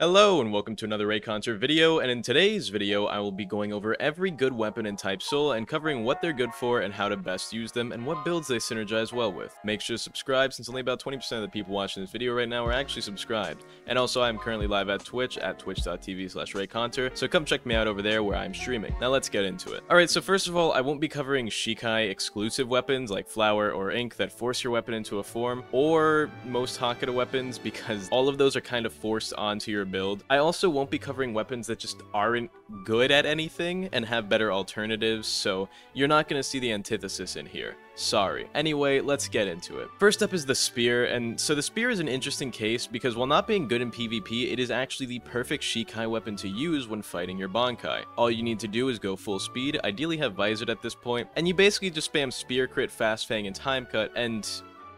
Hello and welcome to another Reaconteur video, and in today's video I will be going over every good weapon in Type Soul and covering what they're good for and how to best use them and what builds they synergize well with. Make sure to subscribe since only about 20% of the people watching this video right now are actually subscribed. And also I'm currently live at Twitch at twitch.tv/Reaconteur, so come check me out over there where I'm streaming. Now let's get into it. Alright, so first of all, I won't be covering Shikai exclusive weapons like Flower or Ink that force your weapon into a form, or most Hakata weapons because all of those are kind of forced onto your build. I also won't be covering weapons that just aren't good at anything and have better alternatives, so you're not going to see the antithesis in here. Sorry. Anyway, let's get into it. First up is the Spear, and so the Spear is an interesting case because while not being good in PvP, it is actually the perfect Shikai weapon to use when fighting your Bankai. All you need to do is go full speed, ideally have Visored at this point, and you basically just spam Spear, Crit, Fast Fang, and Time Cut, and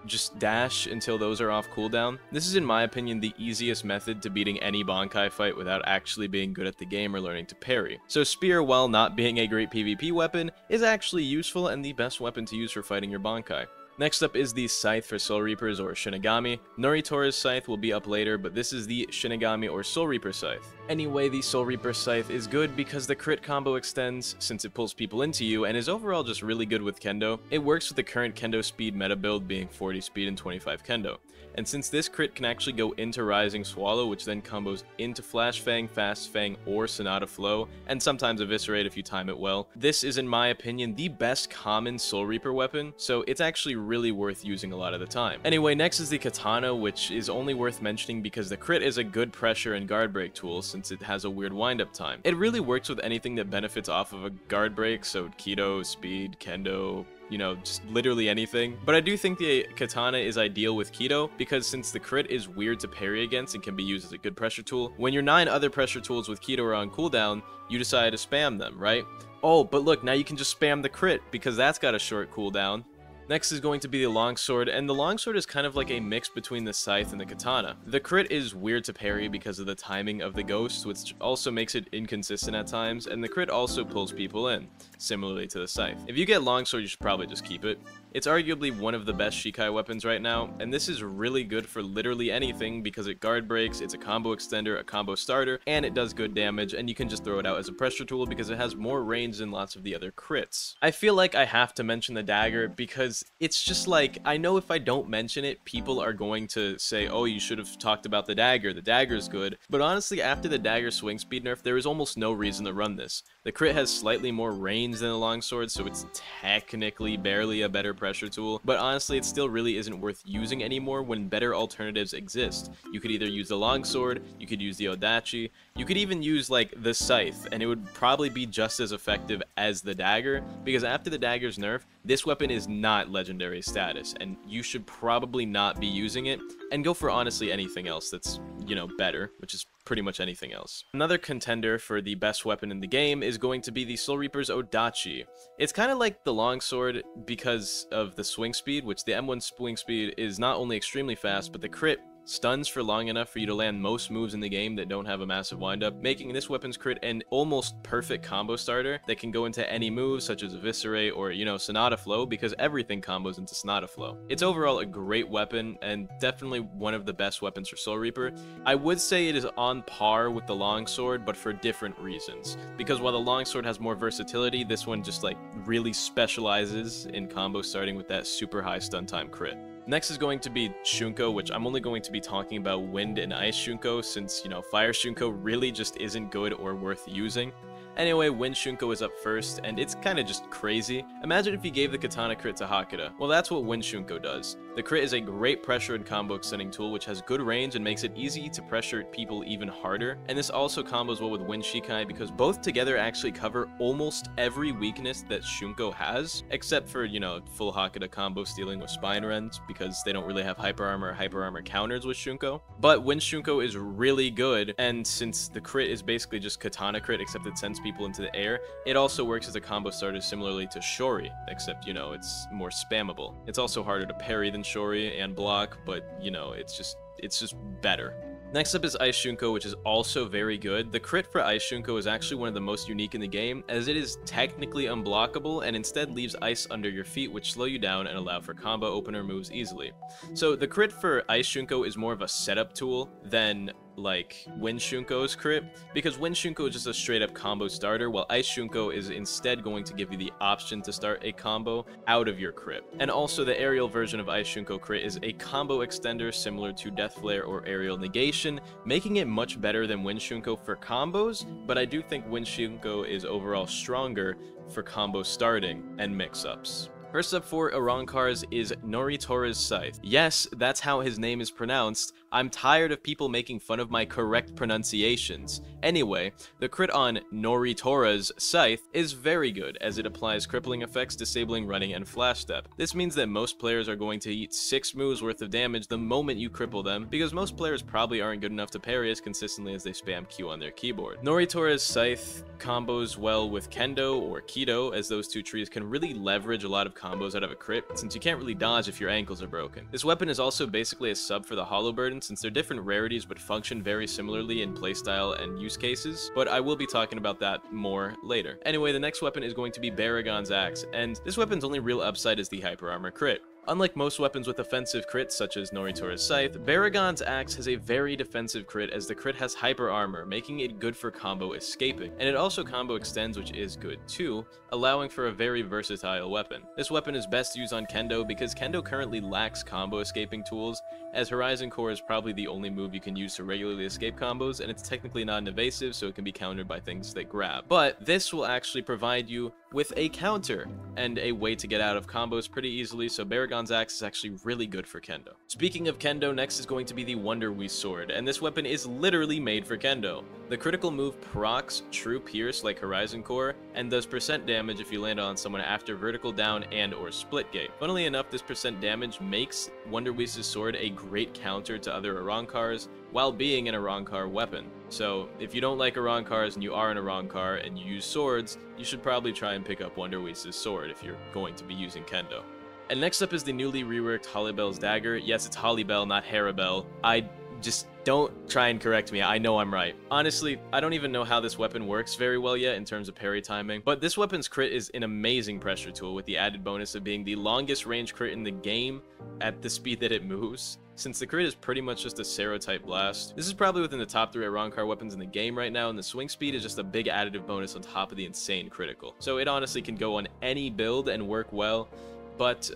just dash until those are off cooldown. This is in my opinion the easiest method to beating any Bankai fight without actually being good at the game or learning to parry. So Spear, while not being a great PvP weapon, is actually useful and the best weapon to use for fighting your Bankai. Next up is the Scythe for Soul Reapers or Shinigami. Noritora's Scythe will be up later, but this is the Shinigami or Soul Reaper Scythe. Anyway, the Soul Reaper Scythe is good because the crit combo extends since it pulls people into you and is overall just really good with Kendo. It works with the current Kendo speed meta build being 40 speed and 25 Kendo. And since this crit can actually go into Rising Swallow, which then combos into Flash Fang, Fast Fang, or Sonata Flow, and sometimes Eviscerate if you time it well, this is in my opinion the best common Soul Reaper weapon, so it's actually really worth using a lot of the time. Anyway, next is the Katana, which is only worth mentioning because the crit is a good pressure and guard break tool since it has a weird wind-up time. It really works with anything that benefits off of a guard break, so Kido, Speed, Kendo, you know, just literally anything. But I do think the Katana is ideal with Kido because since the crit is weird to parry against and can be used as a good pressure tool, when your 9 other pressure tools with Kido are on cooldown, you decide to spam them, right? Oh, but look, now you can just spam the crit because that's got a short cooldown. Next is going to be the Longsword, and the Longsword is kind of like a mix between the Scythe and the Katana. The crit is weird to parry because of the timing of the Ghost, which also makes it inconsistent at times, and the crit also pulls people in, similarly to the Scythe. If you get Longsword, you should probably just keep it. It's arguably one of the best Shikai weapons right now, and this is really good for literally anything because it guard breaks, it's a combo extender, a combo starter, and it does good damage, and you can just throw it out as a pressure tool because it has more range than lots of the other crits. I feel like I have to mention the Dagger because it's just like, I know if I don't mention it, people are going to say, oh, you should have talked about the Dagger's good, but honestly, after the Dagger swing speed nerf, there is almost no reason to run this. The crit has slightly more range than the Longsword, so it's technically barely a better pressure tool, but honestly it still really isn't worth using anymore when better alternatives exist. You could either use the Longsword, you could use the Odachi, you could even use like the Scythe, and it would probably be just as effective as the Dagger, because after the Dagger's nerf, this weapon is not legendary status, and you should probably not be using it, and go for honestly anything else that's, you know, better, which is pretty much anything else. Another contender for the best weapon in the game is going to be the Soul Reaper's Odachi. It's kind of like the Longsword because of the swing speed, which the M1 swing speed is not only extremely fast, but the crit stuns for long enough for you to land most moves in the game that don't have a massive windup, making this weapon's crit an almost perfect combo starter that can go into any moves such as Eviscerate or, you know, Sonata Flow, because everything combos into Sonata Flow. It's overall a great weapon and definitely one of the best weapons for Soul Reaper. I would say it is on par with the Longsword, but for different reasons, because while the Longsword has more versatility, this one just like really specializes in combo starting with that super high stun time crit. Next is going to be Shunko, which I'm only going to be talking about Wind and Ice Shunko since, you know, Fire Shunko really just isn't good or worth using. Anyway, Wind Shunko is up first, and it's kind of just crazy. Imagine if you gave the Katana crit to Hakata. Well, that's what Wind Shunko does. The crit is a great pressure and combo extending tool, which has good range and makes it easy to pressure people even harder. And this also combos well with Wind Shikai because both together actually cover almost every weakness that Shunko has, except for, you know, full Hakata combo stealing with Spine Rends because they don't really have hyper armor counters with Shunko. But Wind Shunko is really good, and since the crit is basically just Katana crit except it sends people into the air, it also works as a combo starter similarly to Shori, except, you know, it's more spammable. It's also harder to parry than Shori and block, but, you know, it's just better. Next up is Ice Shunko, which is also very good. The crit for Ice Shunko is actually one of the most unique in the game, as it is technically unblockable and instead leaves ice under your feet, which slow you down and allow for combo opener moves easily. So the crit for Ice Shunko is more of a setup tool than like Wind Shunko's crit, because Wind Shunko is just a straight up combo starter, while Ice Shunko is instead going to give you the option to start a combo out of your crit. And also the aerial version of Ice Shunko crit is a combo extender similar to Death Flare or Aerial Negation, making it much better than Wind Shunko for combos, but I do think Wind Shunko is overall stronger for combo starting and mix-ups. First up for Arrancar's is Noritora's Scythe. Yes, that's how his name is pronounced. I'm tired of people making fun of my correct pronunciations. Anyway, the crit on Noritora's Scythe is very good, as it applies crippling effects, disabling running, and flash step. This means that most players are going to eat 6 moves worth of damage the moment you cripple them, because most players probably aren't good enough to parry as consistently as they spam Q on their keyboard. Noritora's Scythe combos well with Kendo or Kido, as those two trees can really leverage a lot of combos out of a crit, since you can't really dodge if your ankles are broken. This weapon is also basically a sub for the Hollow Burden, since they're different rarities but function very similarly in playstyle and use cases, but I will be talking about that more later. Anyway, the next weapon is going to be Baragon's Axe, and this weapon's only real upside is the Hyper Armor crit. Unlike most weapons with offensive crits, such as Noritora's Scythe, Baragon's Axe has a very defensive crit, as the crit has Hyper Armor, making it good for combo escaping. And it also combo extends, which is good too, allowing for a very versatile weapon. This weapon is best used on Kendo because Kendo currently lacks combo escaping tools, as Horizon Core is probably the only move you can use to regularly escape combos, and it's technically non-evasive, so it can be countered by things that grab. But this will actually provide you with a counter and a way to get out of combos pretty easily, so Baragon's Axe is actually really good for Kendo. Speaking of Kendo, next is going to be the Wonder Wii Sword, and this weapon is literally made for Kendo. The critical move procs True Pierce like Horizon Core, and does percent damage if you land on someone after vertical down and or split gate. Funnily enough, this percent damage makes Wonder Wii's sword a great counter to other Arrancars, while being an Arrancar weapon. So if you don't like Arrancars and you are an Arrancar and you use swords, you should probably try and pick up Wonder Wii's sword if you're going to be using Kendo. And next up is the newly reworked Hollybell's Dagger. Yes, it's Hollybell, not Harabell. Just don't try and correct me, I know I'm right. Honestly, I don't even know how this weapon works very well yet in terms of parry timing, but this weapon's crit is an amazing pressure tool, with the added bonus of being the longest range crit in the game at the speed that it moves. Since the crit is pretty much just a Sero-type blast, this is probably within the top 3 Arrancar weapons in the game right now, and the swing speed is just a big additive bonus on top of the insane critical. So it honestly can go on any build and work well, but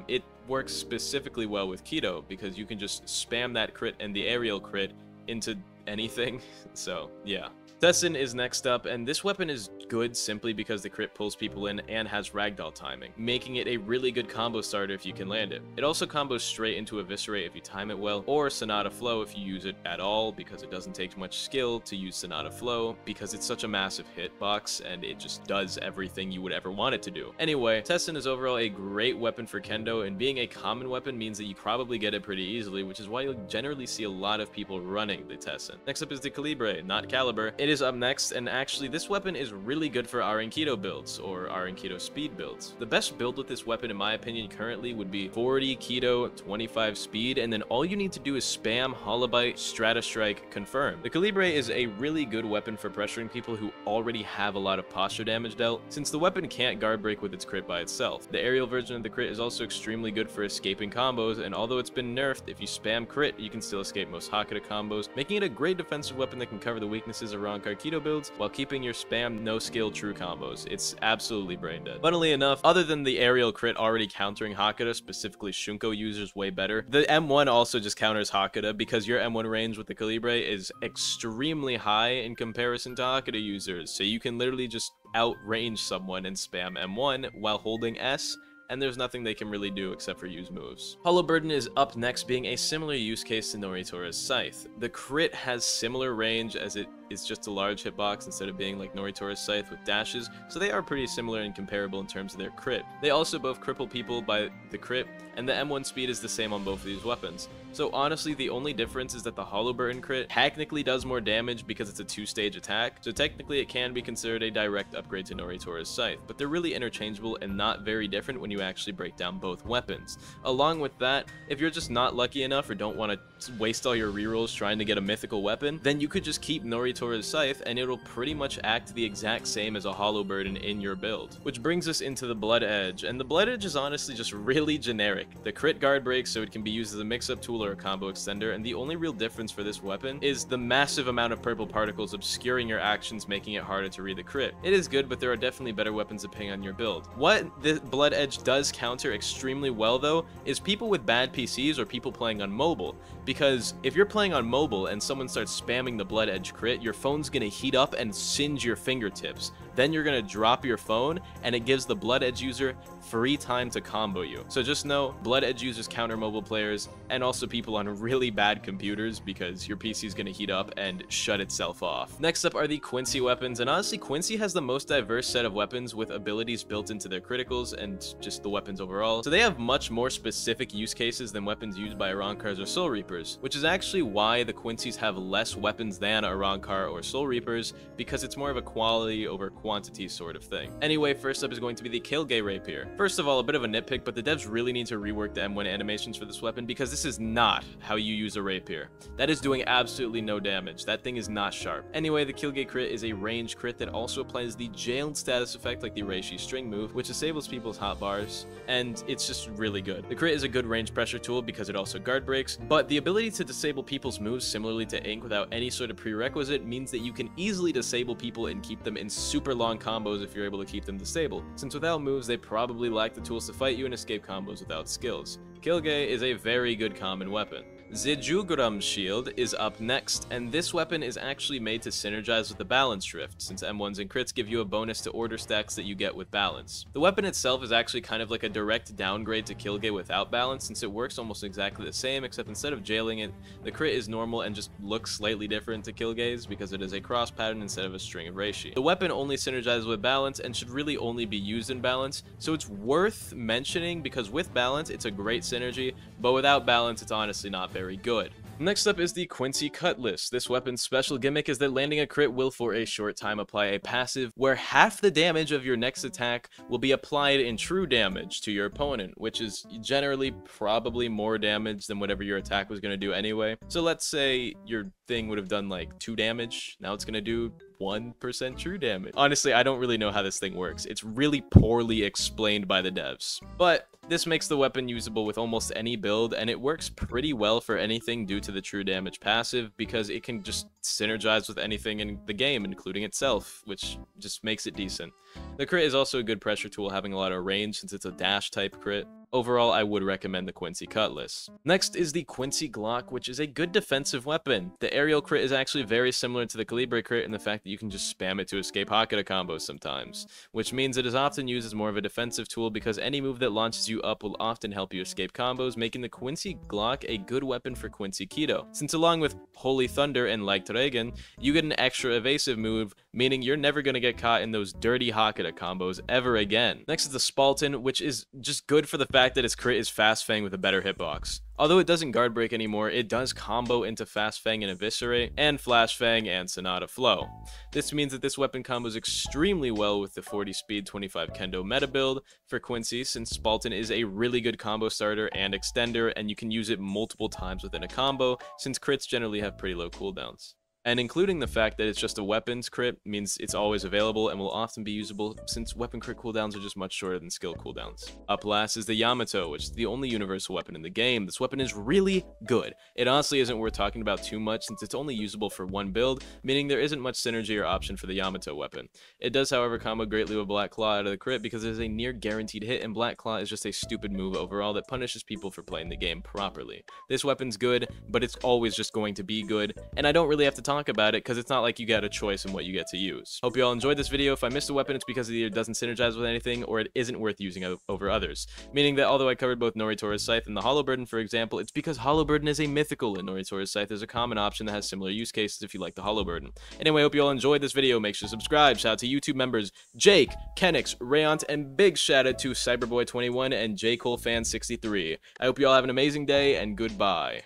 it works specifically well with Kido, because you can just spam that crit and the aerial crit into anything, so yeah. Tessin is next up, and this weapon is good simply because the crit pulls people in and has ragdoll timing, making it a really good combo starter if you can land it. It also combos straight into Eviscerate if you time it well, or Sonata Flow if you use it at all, because it doesn't take much skill to use Sonata Flow, because it's such a massive hitbox and it just does everything you would ever want it to do. Anyway, Tessin is overall a great weapon for Kendo, and being a common weapon means that you probably get it pretty easily, which is why you'll generally see a lot of people running the Tessin. Next up is the Calibre, not Caliber. It is up next, and actually this weapon is really good for Arankido builds, or Arankido speed builds. The best build with this weapon in my opinion currently would be 40 Kido, 25 speed, and then all you need to do is spam Holobite, Strata Strike, confirm. The Calibre is a really good weapon for pressuring people who already have a lot of posture damage dealt, since the weapon can't guard break with its crit by itself. The aerial version of the crit is also extremely good for escaping combos, and although it's been nerfed, if you spam crit, you can still escape most Hakuta combos, making it a great defensive weapon that can cover the weaknesses of Arrancar Kido builds while keeping your spam no skill true combos. It's absolutely brain dead. Funnily enough, other than the aerial crit already countering Hakuta, specifically Shunko users way better, the M1 also just counters Hakuta, because your M1 range with the Calibre is extremely high in comparison to Hakuta users, so you can literally just outrange someone and spam M1 while holding S, and there's nothing they can really do except for use moves. Hollow Burden is up next, being a similar use case to Noritora's Scythe. The crit has similar range, as it is just a large hitbox instead of being like Noritora's Scythe with dashes, so they are pretty similar and comparable in terms of their crit. They also both cripple people by the crit, and the M1 speed is the same on both of these weapons. So honestly, the only difference is that the Hollow Burden crit technically does more damage because it's a 2-stage attack, so technically it can be considered a direct upgrade to Noritora's Scythe, but they're really interchangeable and not very different when you actually break down both weapons. Along with that, if you're just not lucky enough or don't want to waste all your rerolls trying to get a mythical weapon, then you could just keep Noritora's Scythe and it'll pretty much act the exact same as a Hollow Burden in your build. Which brings us into the Blood Edge, and the Blood Edge is honestly just really generic. The crit guard breaks, so it can be used as a mix-up tool or a combo extender, and the only real difference for this weapon is the massive amount of purple particles obscuring your actions, making it harder to read the crit. It is good, but there are definitely better weapons depending on your build. What the Blood Edge does counter extremely well, though, is people with bad PCs or people playing on mobile, because if you're playing on mobile and someone starts spamming the Blood Edge crit, your phone's gonna heat up and singe your fingertips. Then you're gonna drop your phone, and it gives the Blood Edge user free time to combo you. So just know, Blood Edge users counter mobile players, and also people on really bad computers, because your PC is gonna heat up and shut itself off. Next up are the Quincy weapons, and honestly, Quincy has the most diverse set of weapons with abilities built into their criticals and just the weapons overall. So they have much more specific use cases than weapons used by Arankars or Soul Reapers, which is actually why the Quincy's have less weapons than Arankar or Soul Reapers, because it's more of a quality over quantity sort of thing. Anyway, first up is going to be the Kilgay Rapier. First of all, a bit of a nitpick, but the devs really need to rework the M1 animations for this weapon, because this is not how you use a rapier. That is doing absolutely no damage. That thing is not sharp. Anyway, the Kilgay crit is a range crit that also applies the jailed status effect like the Reishi string move, which disables people's hotbars, and it's just really good. The crit is a good range pressure tool because it also guard breaks, but the ability to disable people's moves similarly to Ink without any sort of prerequisite means that you can easily disable people and keep them in super long combos if you're able to keep them disabled, since without moves they probably lack the tools to fight you and escape combos without skills. Kilgay is a very good common weapon. Zejugram Shield is up next, and this weapon is actually made to synergize with the Balance Drift, since M1s and crits give you a bonus to order stacks that you get with balance. The weapon itself is actually kind of like a direct downgrade to Kilgay without balance, since it works almost exactly the same, except instead of jailing it, the crit is normal and just looks slightly different to Kilgay's because it is a cross pattern instead of a string of Reishi. The weapon only synergizes with balance and should really only be used in balance, so it's worth mentioning because with balance it's a great synergy, but without balance it's honestly not very good. Next up is the Quincy Cutlass. This weapon's special gimmick is that landing a crit will for a short time apply a passive where half the damage of your next attack will be applied in true damage to your opponent, which is generally probably more damage than whatever your attack was going to do anyway. So let's say your thing would have done like 2 damage, now it's going to do 1% true damage. Honestly, I don't really know how this thing works. It's really poorly explained by the devs. But this makes the weapon usable with almost any build, and it works pretty well for anything due to the true damage passive, because it can just synergize with anything in the game, including itself, which just makes it decent. The crit is also a good pressure tool, having a lot of range since it's a dash type crit. Overall, I would recommend the Quincy Cutlass. Next is the Quincy Glock, which is a good defensive weapon. The aerial crit is actually very similar to the Calibre crit in the fact that you can just spam it to escape Hakata combos sometimes, which means it is often used as more of a defensive tool because any move that launches you up will often help you escape combos, making the Quincy Glock a good weapon for Quincy Keto, since along with Holy Thunder and Like Dragon, you get an extra evasive move, meaning you're never going to get caught in those dirty Hakata combos ever again. Next is the Spalton, which is just good for the fact that its crit is Fast Fang with a better hitbox. Although it doesn't guard break anymore, it does combo into Fast Fang and Eviscerate, and Flash Fang and Sonata Flow. This means that this weapon combos extremely well with the 40 speed 25 kendo meta build for Quincy, since Spalton is a really good combo starter and extender, and you can use it multiple times within a combo, since crits generally have pretty low cooldowns. And including the fact that it's just a weapons crit means it's always available and will often be usable, since weapon crit cooldowns are just much shorter than skill cooldowns. Up last is the Yamato, which is the only universal weapon in the game. This weapon is really good. It honestly isn't worth talking about too much since it's only usable for one build, meaning there isn't much synergy or option for the Yamato weapon. It does, however, combo greatly with Black Claw out of the crit because it is a near guaranteed hit, and Black Claw is just a stupid move overall that punishes people for playing the game properly. This weapon's good, but it's always just going to be good, and I don't really have to talk about it because it's not like you get a choice in what you get to use. Hope you all enjoyed this video. If I missed a weapon, it's because it either doesn't synergize with anything or it isn't worth using over others. Meaning that although I covered both Noritora's Scythe and the Hollow Burden, for example, it's because Hollow Burden is a mythical and Noritora's Scythe is a common option that has similar use cases if you like the Hollow Burden. Anyway, hope you all enjoyed this video. Make sure to subscribe. Shout out to YouTube members Jake, Kenix, Rayont, and big shout out to Cyberboy21 and JColeFan63. I hope you all have an amazing day, and goodbye.